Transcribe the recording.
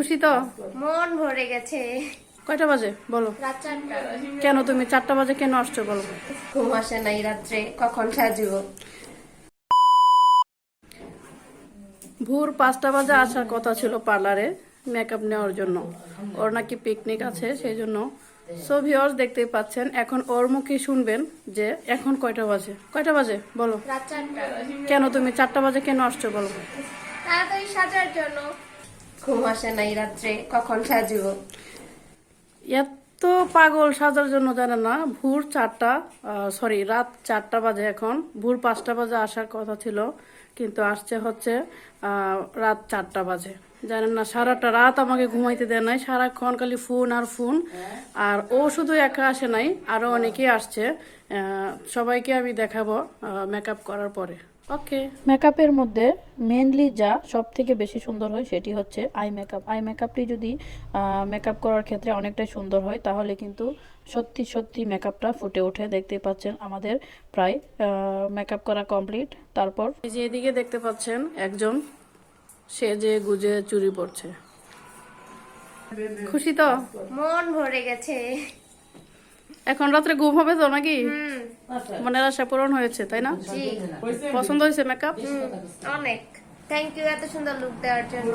খুশি তো? মন ভরে গেছে। কয়টা বাজে বলো? রাত 4টা। কেন তুমি 4টা বাজে কেন আসছো বলো? ঘুম আসে নাই রাত্রে, কখন সাজিব। ভোর 5টা বাজে আসার কথা ছিল পার্লারে মেকআপ নেওয়ার জন্য। ওর নাকি পিকনিক আছে সেই জন্য। সো ভিউয়ার্স দেখতেই পাচ্ছেন, এখন ওর মুখে শুনবেন যে এখন কয়টা বাজে বলো? রাত 4টা। কেন তুমি 4টা বাজে কেন আসছো বলো? তাড়াতাড়ি সাজার জন্য। ঘুম আসে নাই রাত্রে, কখন সাজিব। এত পাগল সাজার জন্য জানে না। রাত 4টা বাজে, এখন ভোর 5টা বাজে আসার কথা ছিল, কিন্তু আসছে হচ্ছে রাত 4টা বাজে। জানেন না, সারাটা রাত আমাকে ঘুমাইতে দেয় নাই, সারাক্ষণ খালি ফোন আর ফোন। আর ও শুধু একা আসে নাই, আরো অনেকেই আসছে। সবাইকে আমি দেখাবো মেকআপ করার পরে। ওকে, মেকআপের মধ্যে মেনলি যা সব থেকে বেশি সুন্দর হয় সেটি হচ্ছে আই মেকআপ। আই মেকআপটি যদি মেকআপ করার ক্ষেত্রে অনেকটাই সুন্দর হয় তাহলে কিন্তু সত্যি সত্যি মেকআপটা ফুটে ওঠে। দেখতেই পাচ্ছেন আমাদের প্রায় মেকআপ করা কমপ্লিট। তারপর এই যে এদিকে দেখতে পাচ্ছেন একজন সেজে গুজে চুরি পরছে। খুশি তো? মন ভরে গেছে। এখন রাত্রে ঘুম হবে তো নাকি? মনের আশা পূরণ হয়েছে তাই না? জি। পছন্দ হয়েছে মেকআপ? অনেক থ্যাংক ইউ এত সুন্দর লুক দেওয়ার জন্য।